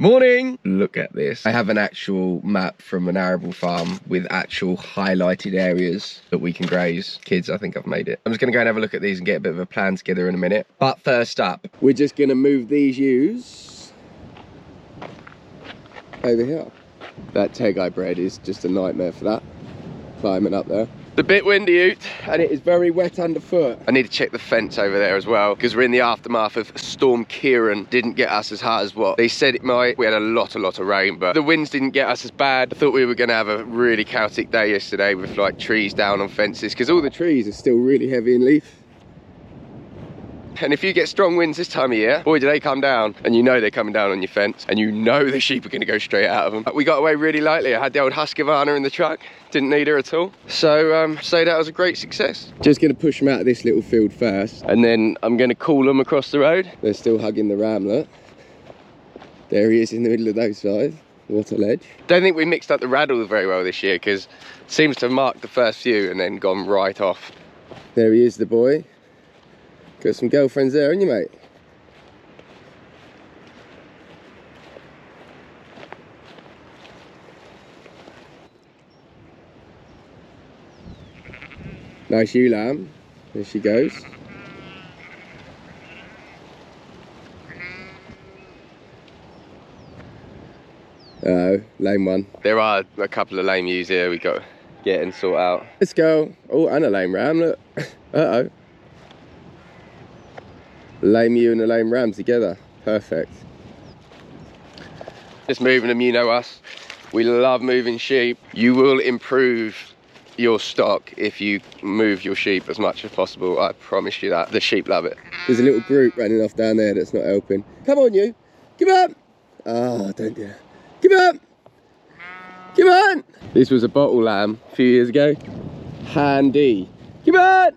Morning! Look at this. I have an actual map from an arable farm with actual highlighted areas that we can graze. Kids, I think I've made it. I'm just gonna go and have a look at these and get a bit of a plan together in a minute. But first up, we're just gonna move these ewes over here. That Tegai bread is just a nightmare for that. Climbing up there. It's a bit windy out and it is very wet underfoot. I need to check the fence over there as well because we're in the aftermath of Storm Kieran. Didn't get us as hard as what they said it might. We had a lot of rain, but the winds didn't get us as bad. I thought we were going to have a really chaotic day yesterday with like trees down on fences because all the trees are still really heavy in leaf. And if you get strong winds this time of year, boy, do they come down. And you know they're coming down on your fence. And you know the sheep are going to go straight out of them. But we got away really lightly. I had the old Husqvarna in the truck. Didn't need her at all. So that was a great success. Just going to push them out of this little field first. And then I'm going to call them across the road. They're still hugging the ram, look. There he is in the middle of those guys. What a ledge. Don't think we mixed up the raddles very well this year because it seems to have marked the first few and then gone right off. There he is, the boy. Got some girlfriends there, haven't you, mate? Nice ewe lamb. There she goes. Oh, lame one. There are a couple of lame ewes here we got to get and sort out. Let's go. Oh, and a lame ram, look. Uh-oh. Lame ewe and a lame ram together. Perfect. Just moving them, you know us. We love moving sheep. You will improve your stock if you move your sheep as much as possible. I promise you that. The sheep love it. There's a little group running off down there that's not helping. Come on, you. Give up. Oh, don't do that. Give up. Come on. This was a bottle lamb a few years ago. Handy. Come on.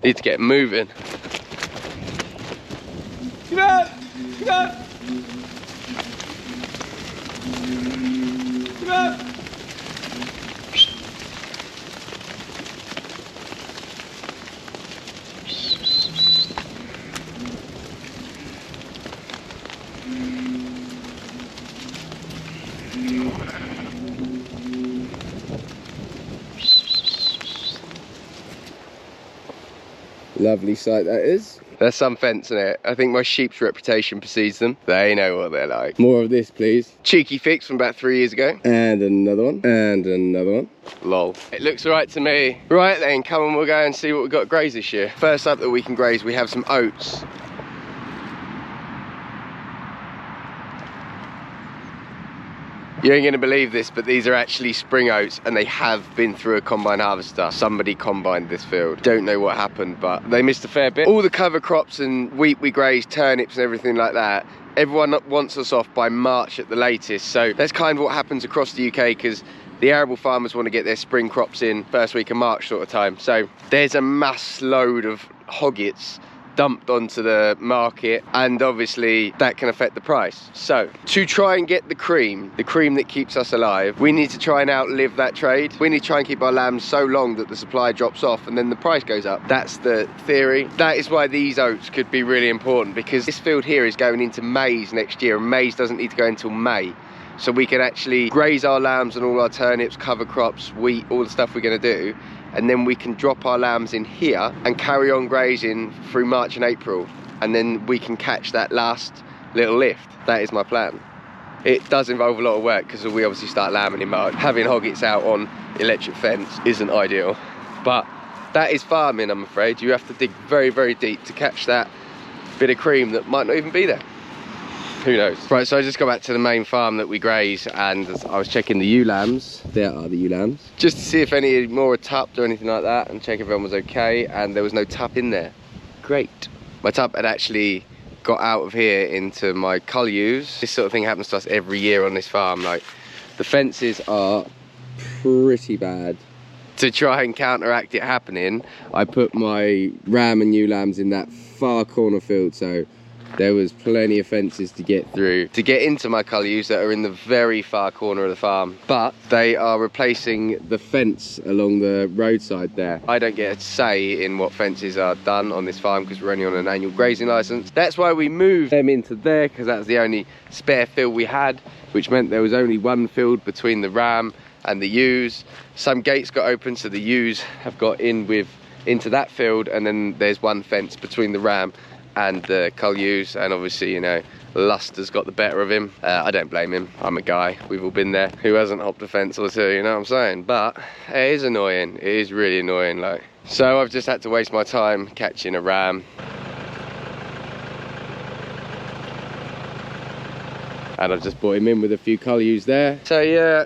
Need to get moving. Come on! Come on! Come on! Lovely sight that is. There's some fence in it. I think my sheep's reputation precedes them. They know what they're like. More of this, please. Cheeky fix from about 3 years ago. And another one. And another one. Lol. It looks right to me. Right then, come on, we'll go and see what we've got to graze this year. First up that we can graze, we have some oats. You ain't gonna believe this, but these are actually spring oats and they have been through a combine harvester. Somebody combined this field. Don't know what happened, but they missed a fair bit. All the cover crops and wheat we grazed, turnips and everything like that, everyone wants us off by March at the latest. So that's kind of what happens across the UK because the arable farmers want to get their spring crops in first week of March sort of time. So there's a mass load of hoggets dumped onto the market and obviously that can affect the price. So to try and get the cream that keeps us alive, we need to try and outlive that trade. We need to try and keep our lambs so long that the supply drops off and then the price goes up. That's the theory. That is why these oats could be really important because this field here is going into maize next year and maize doesn't need to go until May. So we can actually graze our lambs and all our turnips, cover crops, wheat, all the stuff we're going to do, and then we can drop our lambs in here and carry on grazing through March and April, and then we can catch that last little lift. That is my plan. It does involve a lot of work because we obviously start lambing in March. Having hoggets out on electric fence isn't ideal, but that is farming, I'm afraid. You have to dig very, very deep to catch that bit of cream that might not even be there. Who knows? Right, so I just got back to the main farm that we graze and I was checking the ewe lambs. There are the ewe lambs. Just to see if any more were tupped or anything like that and check if everyone was okay, and there was no tup in there. Great. My tup had actually got out of here into my cull ewes. This sort of thing happens to us every year on this farm. Like, the fences are pretty bad. To try and counteract it happening, I put my ram and ewe lambs in that far corner field, so there was plenty of fences to get through to get into my Cullews that are in the very far corner of the farm, but they are replacing the fence along the roadside there. I don't get a say in what fences are done on this farm because we're only on an annual grazing license. That's why we moved them into there, because that's the only spare field we had, which meant there was only one field between the ram and the ewes. Some gates got open, so the ewes have got into that field, and then there's one fence between the ram and the Cullews, and obviously, you know, lust has got the better of him. I don't blame him. I'm a guy, we've all been there, who hasn't hopped a fence or two, you know what I'm saying? But it is annoying, it is really annoying, like. So I've just had to waste my time catching a ram. And I've just brought him in with a few Cullews there. So yeah,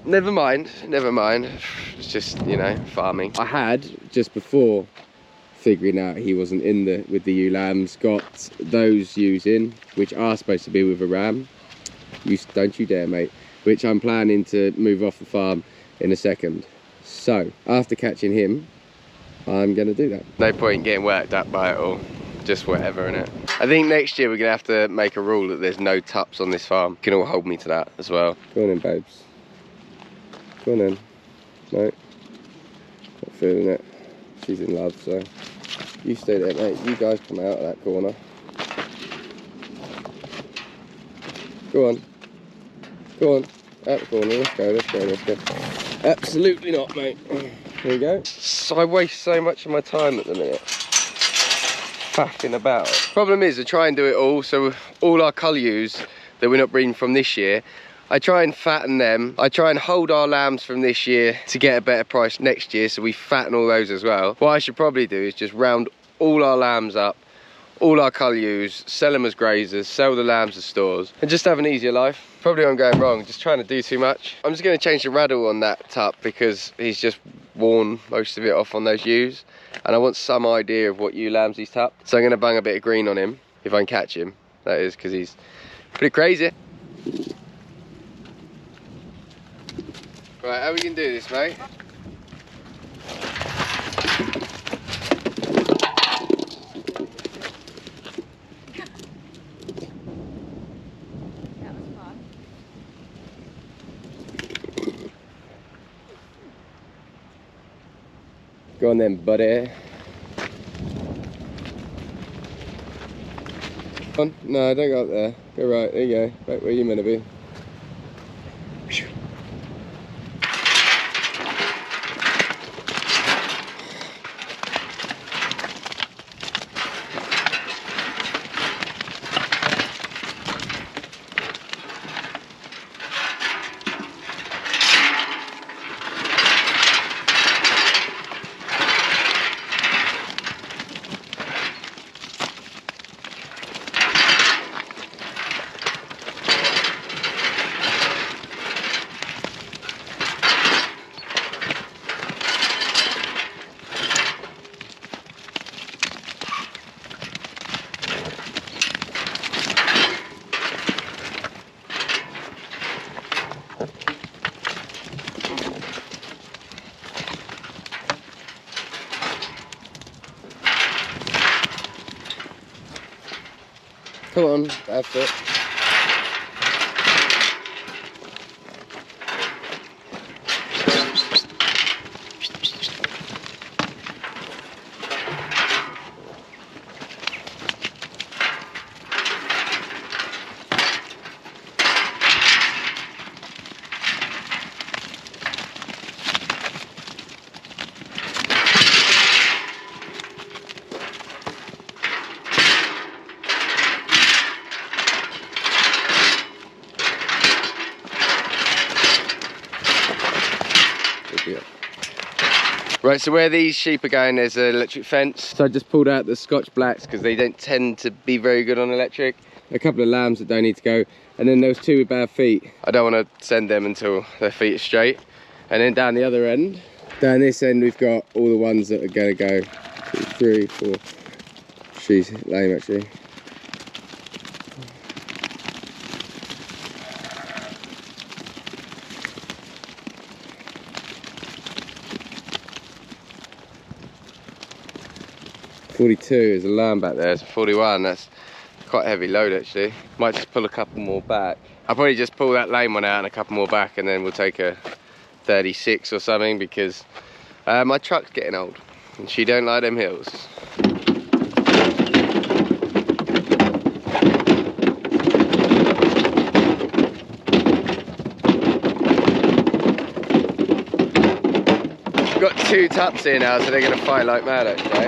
never mind. It's just, you know, farming. I had, just before figuring out he wasn't in with the ewe lambs, got those ewes in, which are supposed to be with a ram. Don't you dare, mate. Which I'm planning to move off the farm in a second. So, after catching him, I'm gonna do that. No point getting worked up by it all. Just whatever, innit? I think next year we're gonna have to make a rule that there's no tups on this farm. You can all hold me to that as well. Go on in, babes. Go on in. No. Not feeling it. She's in love, so. You stay there, mate. You guys come out of that corner. Go on. Go on. Out the corner. Let's go. Absolutely not, mate. Here we go. So I waste so much of my time at the minute faffing about. Problem is, I try and do it all, so all our Cullews that we're not breeding from this year, I try and fatten them. I try and hold our lambs from this year to get a better price next year, so we fatten all those as well. What I should probably do is just round all our lambs up, all our Cullews, sell them as grazers, sell the lambs as stores, and just have an easier life. Probably I'm going wrong, just trying to do too much. I'm just going to change the raddle on that tup because he's just worn most of it off on those ewes, and I want some idea of what ewe lambs he's tupped. So I'm going to bung a bit of green on him, if I can catch him, that is, because he's pretty crazy. Right, how are we going to do this, mate? Go on then, buddy. Come on. No, don't go up there. Go right, there you go. Back where you're meant to be. Come on, that's it. Right, so where these sheep are going, there's an electric fence. So I just pulled out the Scotch Blacks because they don't tend to be very good on electric. A couple of lambs that don't need to go. And then there's two with bad feet. I don't want to send them until their feet are straight. And then down the other end, down this end, we've got all the ones that are going to go. 2, 3, 4. She's lame actually. .42 is a lamb back there, it's a 41, that's Quite a heavy load actually. Might just pull a couple more back. I'll probably just pull that lame one out and a couple more back, and then we'll take a 36 or something, because my truck's getting old and she don't like them hills. We've got 2 tups here now, so they're going to fight like mad actually.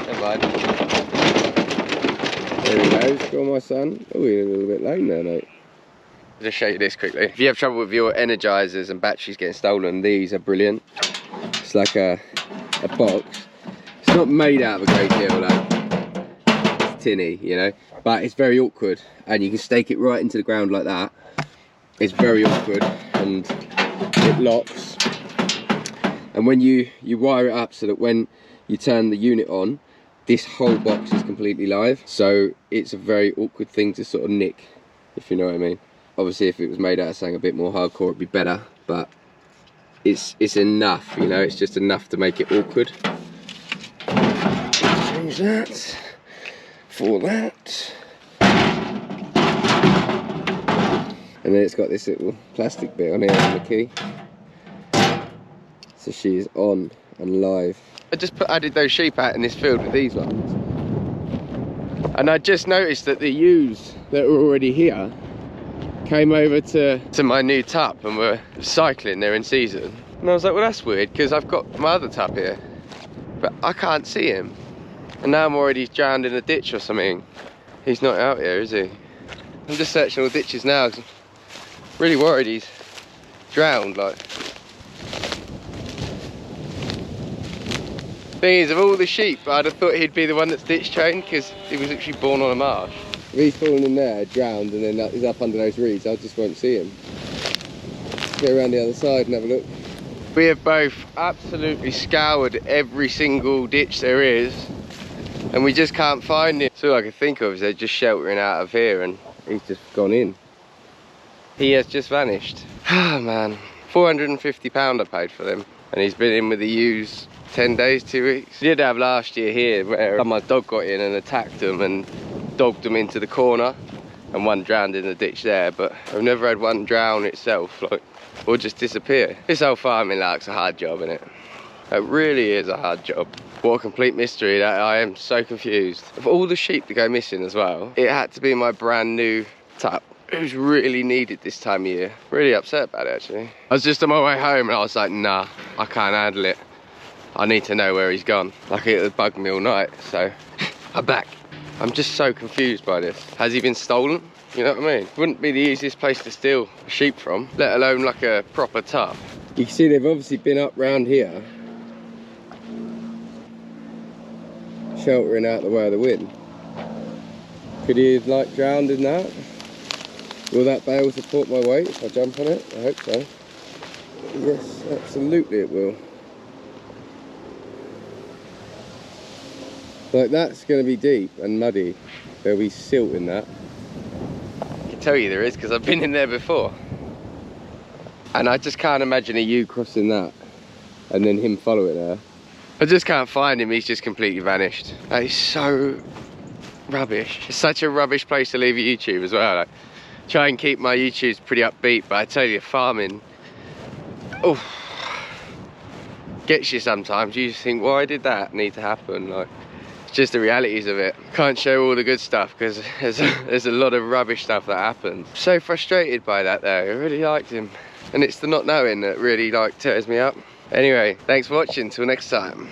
Never mind. There we go, go on my son. Oh, you're a little bit lame there, mate. I'll just show you this quickly. If you have trouble with your energizers and batteries getting stolen, these are brilliant. It's like a box. It's not made out of a great deal, though. It's tinny, you know, but it's very awkward, and you can stake it right into the ground like that. It's very awkward, and it locks. And when you wire it up so that when you turn the unit on, this whole box is completely live, so it's a very awkward thing to sort of nick, if you know what I mean. Obviously if it was made out of something a bit more hardcore it'd be better, but it's enough, you know, it's just enough to make it awkward. Change that for that. And then it's got this little plastic bit on here on the key. So she is on and live. I just added those sheep out in this field with these ones, and I just noticed that the ewes that were already here came over to my new tup and were cycling there in season. And I was like, well, that's weird, because I've got my other tup here, but I can't see him. And now I'm already drowned in a ditch or something. He's not out here, is he? I'm just searching all the ditches now, 'cause I'm really worried he's drowned, like. Thing is, of all the sheep, I'd have thought he'd be the one that's ditch trained, because he was actually born on a marsh. If he's fallen in there, drowned, and then he's up under those reeds, I just won't see him. Let's go around the other side and have a look. We have both absolutely scoured every single ditch there is, and we just can't find him. So all I can think of is they're just sheltering out of here, and he's just gone in. He has just vanished. Ah, man. £450 I paid for them, and he's been in with the ewes 10 days, 2 weeks. We did have last year here where my dog got in and attacked them and dogged them into the corner, and one drowned in the ditch there, but I've never had one drown itself, like, or just disappear. This whole farming like's a hard job, innit? It really is a hard job. What a complete mystery. That I am so confused. Of all the sheep to go missing as well, it had to be my brand new tup, who's really needed this time of year. Really upset about it actually. I was just on my way home and I was like, nah, I can't handle it. I need to know where he's gone. Like, it bugged me all night, so I'm back. I'm just so confused by this. Has he been stolen? You know what I mean? Wouldn't be the easiest place to steal a sheep from, let alone like a proper tup. You can see they've obviously been up round here, sheltering out the way of the wind. Could he have like drowned in that? Will that bale support my weight if I jump on it? I hope so. Yes, absolutely it will. Like, that's going to be deep and muddy. There'll be silt in that. I can tell you there is, because I've been in there before. And I just can't imagine a ewe crossing that and then him following her. I just can't find him, he's just completely vanished. That is so rubbish. It's such a rubbish place to leave your YouTube as well. Like, try and keep my YouTubes pretty upbeat, but I tell you, farming, oh, gets you sometimes. You just think, why did that need to happen? Like, it's just the realities of it. Can't show all the good stuff because there's a lot of rubbish stuff that happens. So frustrated by that though. I really liked him, and it's the not knowing that really like tears me up. Anyway, thanks for watching. Till next time.